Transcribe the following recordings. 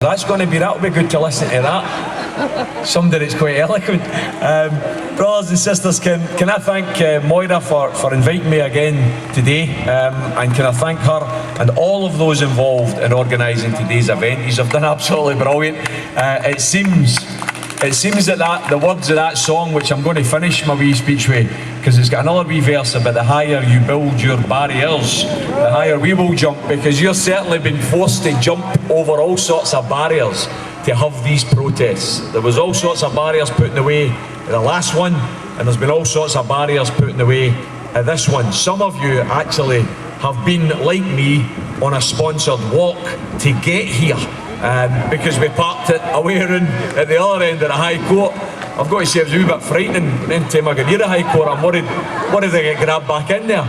That'll be good to listen to that. Somebody that's quite eloquent. Brothers and sisters, can I thank Moira for inviting me again today, and can I thank her and all of those involved in organising today's event. You've done absolutely brilliant. It seems that the words of that song, which I'm going to finish my wee speech with, because it's got another wee verse about the higher you build your barriers, the higher we will jump, because you're certainly been forced to jump over all sorts of barriers to have these protests. There was all sorts of barriers put in the way at the last one, and there's been all sorts of barriers put in the way at this one. Some of you actually have been, like me, on a sponsored walk to get here. Because we parked it away around at the other end of the High Court. I've got to say it was a wee bit frightening. Any time I get near the High Court, I'm worried if they get grabbed back in there.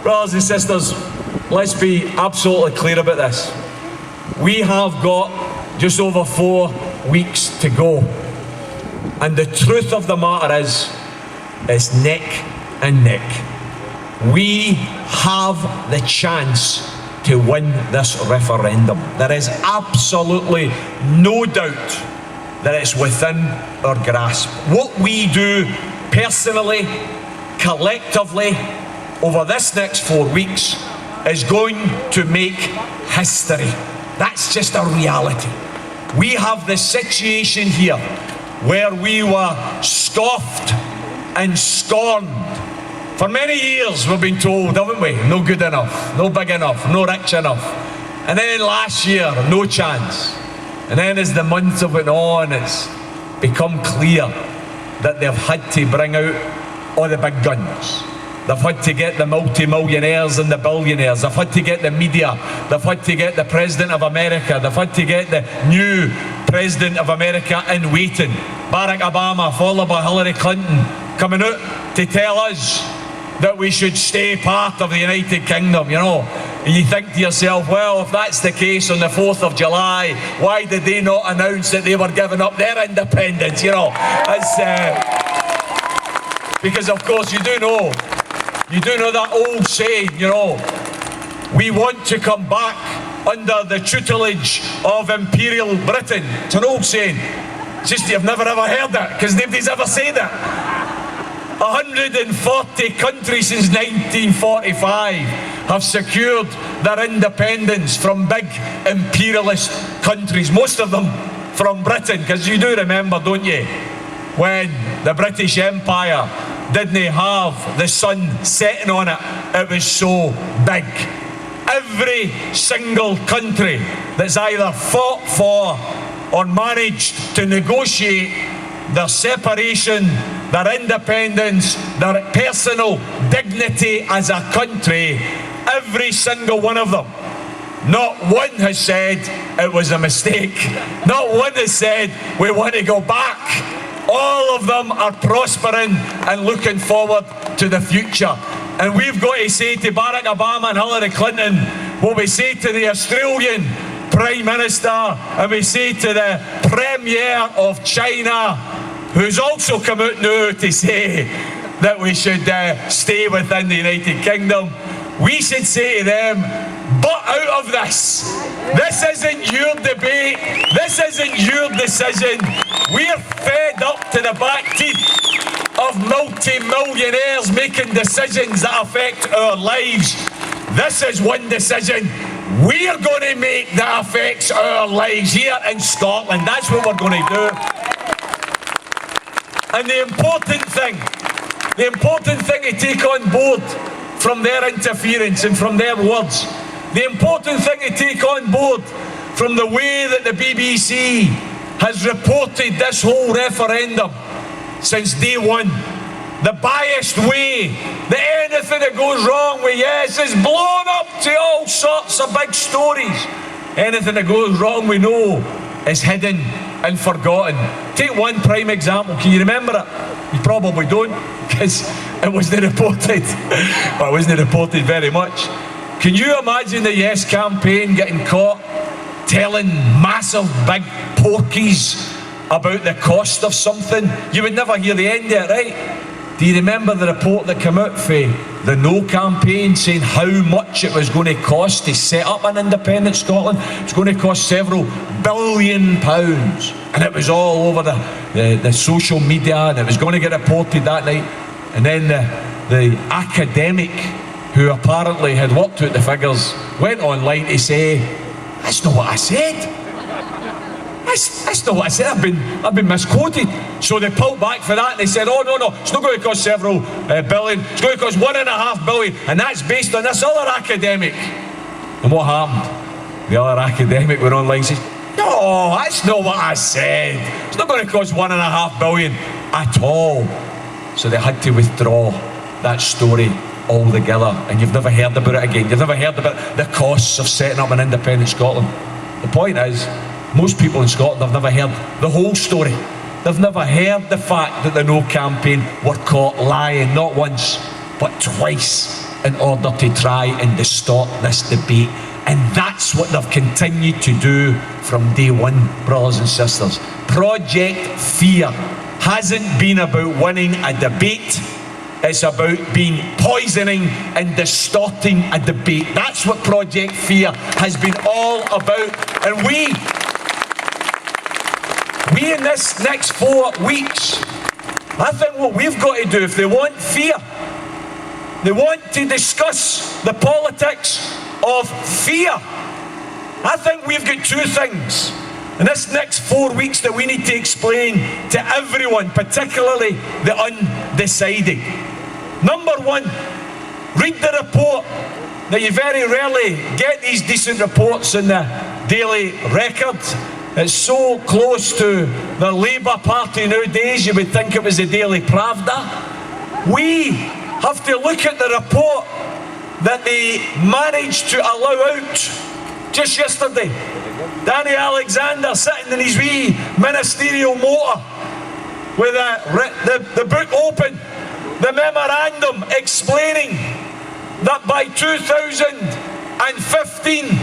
Brothers and sisters, let's be absolutely clear about this. We have got just over 4 weeks to go. And the truth of the matter is, it's neck and neck. We have the chance to win this referendum. There is absolutely no doubt that it's within our grasp. What we do personally, collectively, over this next 4 weeks is going to make history. That's just a reality. We have the situation here where we were scoffed and scorned. For many years we've been told, haven't we? No good enough, no big enough, no rich enough. And then last year, no chance. And then as the months have went on, it's become clear that they've had to bring out all the big guns. They've had to get the multi-millionaires and the billionaires. They've had to get the media. They've had to get the President of America. They've had to get the new President of America in waiting, Barack Obama, followed by Hillary Clinton, coming out to tell us that we should stay part of the United Kingdom, you know. And you think to yourself, well, if that's the case on the 4th of July, why did they not announce that they were giving up their independence, you know? Because of course you do know that old saying, you know, we want to come back under the tutelage of Imperial Britain. It's an old saying. It's just you've never ever heard it, because nobody's ever said it. 140 countries since 1945 have secured their independence from big imperialist countries, most of them from Britain, because you do remember, don't you, when the British Empire didn't have the sun setting on it, it was so big. Every single country that's either fought for or managed to negotiate their separation, their independence, their personal dignity as a country, every single one of them, not one has said it was a mistake. Not one has said we want to go back. All of them are prospering and looking forward to the future. And we've got to say to Barack Obama and Hillary Clinton what we say to the Australian Prime Minister, and we say to the Premier of China, who's also come out now to say that we should stay within the United Kingdom. We should say to them, butt out of this. This isn't your debate. This isn't your decision. We're fed up to the back teeth of multi-millionaires making decisions that affect our lives. This is one decision we're going to make that affects our lives here in Scotland. That's what we're going to do. And the important thing to take on board from their interference and from their words, the important thing to take on board from the way that the BBC has reported this whole referendum since day one, the biased way that anything that goes wrong with yes is blown up to all sorts of big stories. Anything that goes wrong we know is hidden and forgotten. Take one prime example. Can you remember it? You probably don't, because it wasn't reported. Well, it wasn't reported very much. Can you imagine the Yes campaign getting caught telling massive big porkies about the cost of something? You would never hear the end of it, right? Do you remember the report that came out for the No campaign saying how much it was going to cost to set up an independent Scotland? It was going to cost several £billion. And it was all over the social media, and it was going to get reported that night. And then the academic, who apparently had worked out the figures, went online to say, that's not what I said. That's not what I said. I've been misquoted. So they pulled back for that and they said, oh no, it's not going to cost several billion. It's going to cost £1.5 billion, and that's based on this other academic. And what happened? The other academic went online and says, no, that's not what I said. It's not going to cost £1.5 billion at all. So they had to withdraw that story altogether, and you've never heard about it again. You've never heard about the costs of setting up an independent Scotland. The point is, most people in Scotland have never heard the whole story. They've never heard the fact that the No campaign were caught lying, not once, but twice, in order to try and distort this debate. And that's what they've continued to do from day one, brothers and sisters. Project Fear hasn't been about winning a debate. It's about poisoning and distorting a debate. That's what Project Fear has been all about. And we in this next 4 weeks, I think what we've got to do, if they want fear, they want to discuss the politics of fear. I think we've got two things in this next 4 weeks that we need to explain to everyone, particularly the undecided. Number one, read the report. Now, you very rarely get these decent reports in the Daily Record. It's so close to the Labour Party nowadays, you would think it was the Daily Pravda. We have to look at the report that they managed to allow out just yesterday. Danny Alexander sitting in his wee ministerial motor with the book open, the memorandum explaining that by 2015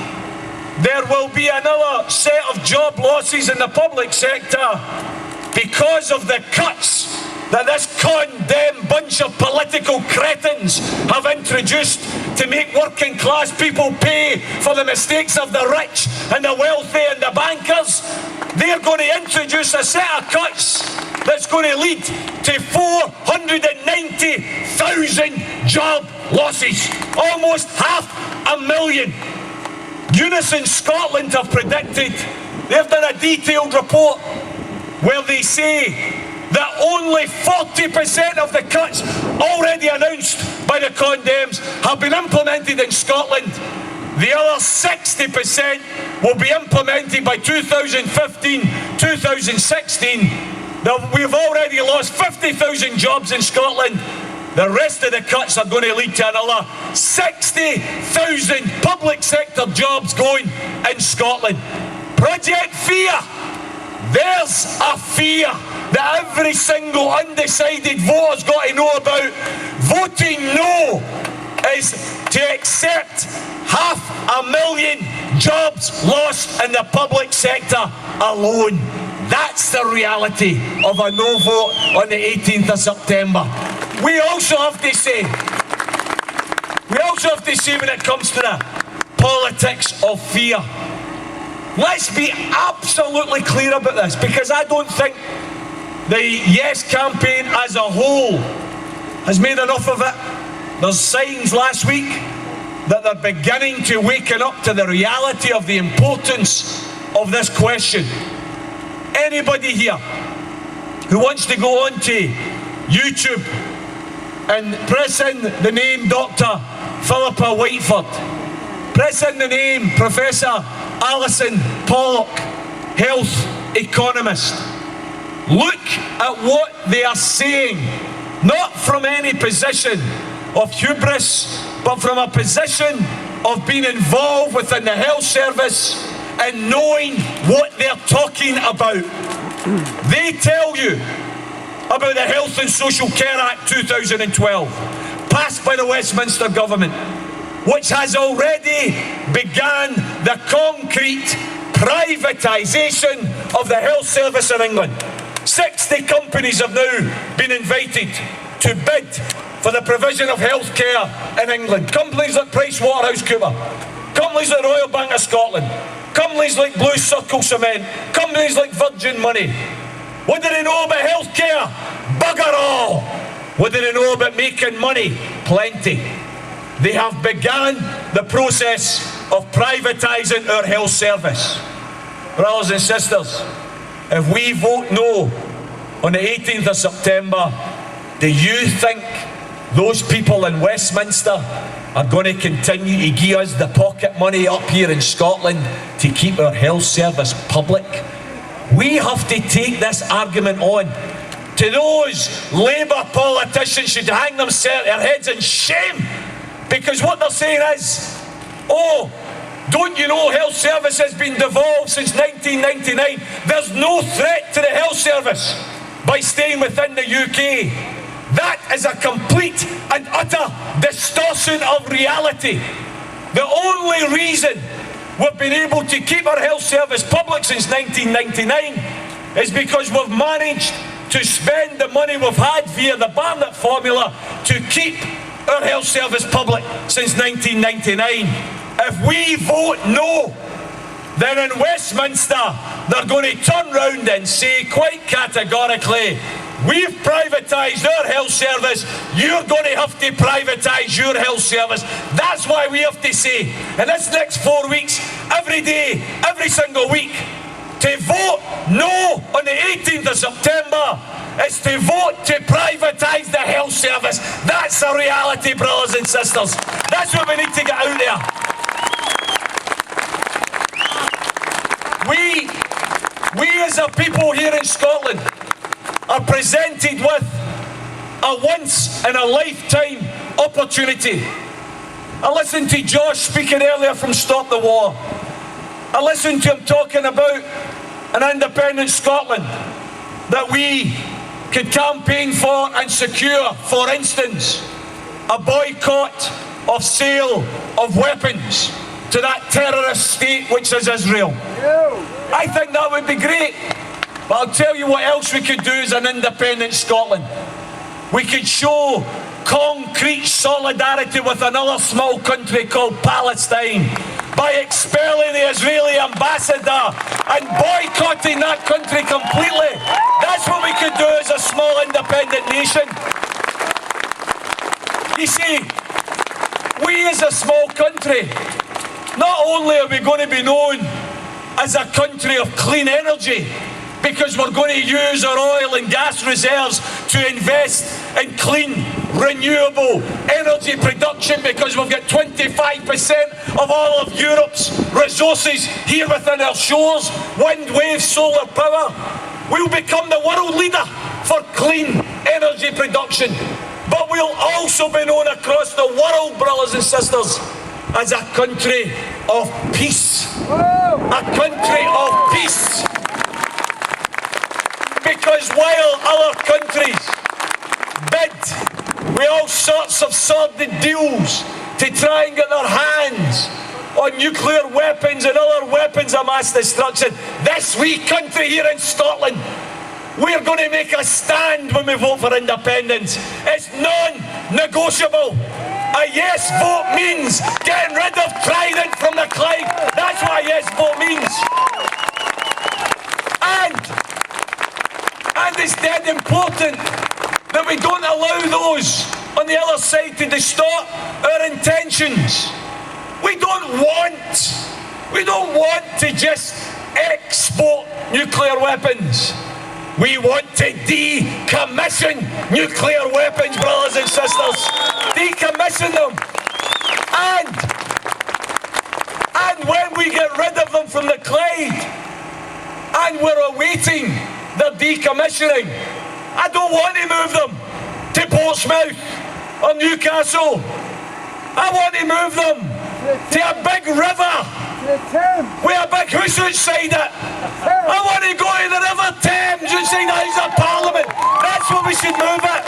there will be another set of job losses in the public sector because of the cuts that this condemned bunch of political cretins have introduced to make working class people pay for the mistakes of the rich and the wealthy and the bankers. They're going to introduce a set of cuts that's going to lead to 490,000 job losses, almost 500,000. Unison Scotland have predicted, they've done a detailed report where they say that only 40% of the cuts already announced by the condemns have been implemented in Scotland. The other 60% will be implemented by 2015, 2016. Now, we've already lost 50,000 jobs in Scotland. The rest of the cuts are going to lead to another 60,000 public sector jobs going in Scotland. Project Fear. There's a fear that every single undecided voter's got to know about. Voting no is to accept 500,000 jobs lost in the public sector alone. That's the reality of a no vote on the 18th of September. We also have to say when it comes to the politics of fear, let's be absolutely clear about this, because I don't think the Yes campaign as a whole has made enough of it. There's signs last week that they're beginning to waken up to the reality of the importance of this question. Anybody here who wants to go on to YouTube and press in the name Dr. Philippa Whiteford, press in the name Professor Alison Pollock, health economist. Look at what they are saying, not from any position of hubris, but from a position of being involved within the health service and knowing what they're talking about. They tell you about the Health and Social Care Act 2012, passed by the Westminster Government, which has already begun the concrete privatisation of the health service in England. 60 companies have now been invited to bid for the provision of health care in England. Companies like PricewaterhouseCoopers, companies like Royal Bank of Scotland, companies like Blue Circle Cement, companies like Virgin Money. What do they know about health care? Bugger all! What do they know about making money? Plenty. They have begun the process of privatising our health service. Brothers and sisters, if we vote no on the 18th of September, do you think those people in Westminster are going to continue to give us the pocket money up here in Scotland to keep our health service public? We have to take this argument on. To those Labour politicians should hang their heads in shame, because what they're saying is, oh, don't you know health service has been devolved since 1999? There's no threat to the health service by staying within the UK. That is a complete and utter distortion of reality. The only reason we've been able to keep our health service public since 1999 is because we've managed to spend the money we've had via the Barnett formula to keep our health service public since 1999. If we vote no, then in Westminster they're going to turn round and say quite categorically, we've privatised our health service, you're going to have to privatise your health service. That's why we have to say, in this next 4 weeks, every day, every single week, to vote no on the 18th of September is to vote to privatise the health service. That's a reality, brothers and sisters. That's what we need to get out there. We as a people here in Scotland are presented with a once-in-a-lifetime opportunity. I listened to Josh speaking earlier from Stop the War. I listened to him talking about an independent Scotland that we could campaign for and secure, for instance, a boycott of sale of weapons to that terrorist state which is Israel. I think that would be great. But I'll tell you what else we could do as an independent Scotland. We could show concrete solidarity with another small country called Palestine by expelling the Israeli ambassador and boycotting that country completely. That's what we could do as a small independent nation. You see, we as a small country, not only are we going to be known as a country of clean energy, because we're going to use our oil and gas reserves to invest in clean, renewable energy production, because we've got 25% of all of Europe's resources here within our shores, wind, wave, solar power. We'll become the world leader for clean energy production. But we'll also be known across the world, brothers and sisters, as a country of peace. A country of peace. Because while other countries bid with all sorts of sordid deals to try and get their hands on nuclear weapons and other weapons of mass destruction, this wee country here in Scotland, we're going to make a stand when we vote for independence. It's non-negotiable. A yes vote means getting rid of Trident from the Clyde. That's what a yes vote means. And it's dead important that we don't allow those on the other side to distort our intentions. We don't want to just export nuclear weapons. We want to decommission nuclear weapons, brothers and sisters. Decommission them. And when we get rid of them from the Clyde, and we're awaiting their decommissioning, I don't want to move them to Portsmouth or Newcastle. I want to move them to a big river with a big house outside it. I want to go to the River Thames outside the House of Parliament. That's where we should move it.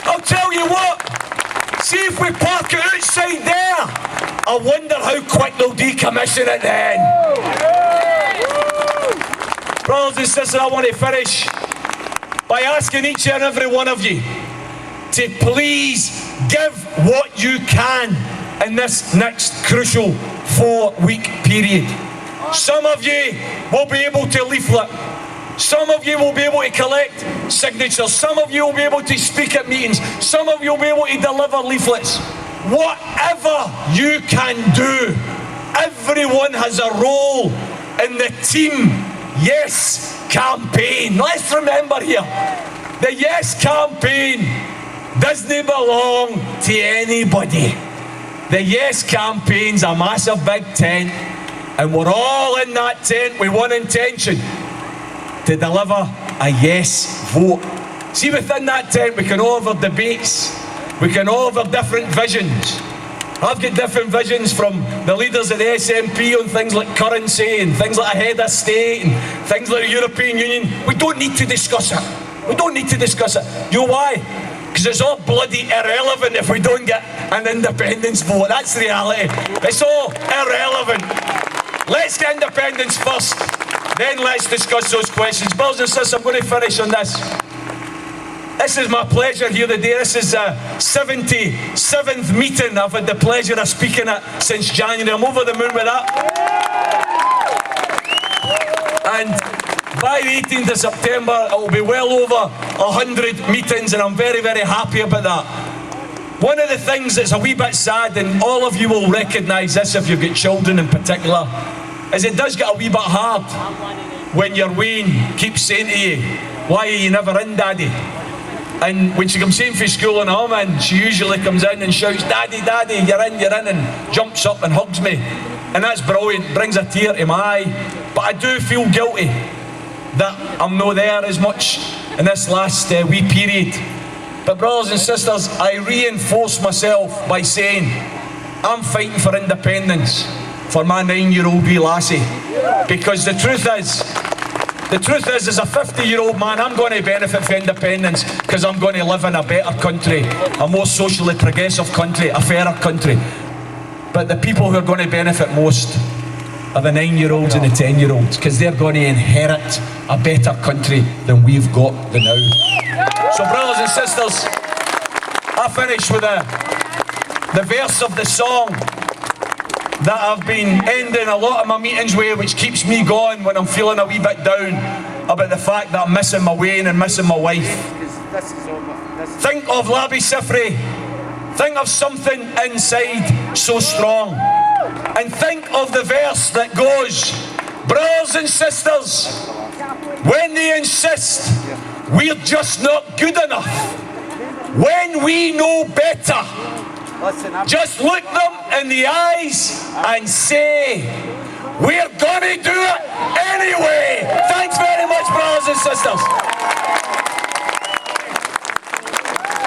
I'll tell you what, see if we park it outside there, I wonder how quick they'll decommission it then. Brothers and sisters, I want to finish by asking each and every one of you to please give what you can in this next crucial 4-week period. Some of you will be able to leaflet. Some of you will be able to collect signatures. Some of you will be able to speak at meetings. Some of you will be able to deliver leaflets. Whatever you can do, everyone has a role in the Team Yes campaign. Let's remember here, the Yes campaign doesn't belong to anybody. The Yes campaign's a massive big tent, and we're all in that tent with one intention: to deliver a yes vote. See, within that tent we can all have our debates, we can all have our different visions. I've got different visions from the leaders of the SNP on things like currency and things like a head of state and things like the European Union. We don't need to discuss it. We don't need to discuss it. You know why? Because it's all bloody irrelevant if we don't get an independence vote. That's the reality. It's all irrelevant. Let's get independence first, then let's discuss those questions. Brothers and sisters, I'm going to finish on this. This is my pleasure here today. This is the 77th meeting I've had the pleasure of speaking at since January. I'm over the moon with that. And by the 18th of September, it will be well over 100 meetings, and I'm very, very happy about that. One of the things that's a wee bit sad, and all of you will recognise this if you've got children in particular, is it does get a wee bit hard when your Wayne keeps saying to you, "Why are you never in, Daddy?" And when she comes home from school and I'm in, she usually comes in and shouts, "Daddy, Daddy, you're in," and jumps up and hugs me. And that's brilliant, brings a tear to my eye. But I do feel guilty that I'm not there as much in this last wee period. But brothers and sisters, I reinforce myself by saying I'm fighting for independence for my 9-year-old wee lassie. Because the truth is, as a 50-year-old man, I'm going to benefit from independence because I'm going to live in a better country, a more socially progressive country, a fairer country. But the people who are going to benefit most are the 9-year-olds and the 10-year-olds, because they're going to inherit a better country than we've got now. So brothers and sisters, I finish with the verse of the song that I've been ending a lot of my meetings with, which keeps me going when I'm feeling a wee bit down about the fact that I'm missing my Wayne and missing my wife. Think of Labby Sifri. Think of something inside so strong. And think of the verse that goes, "Brothers and sisters, when they insist we're just not good enough, when we know better, just look them in the eyes and say, we're gonna do it anyway." Thanks very much, brothers and sisters.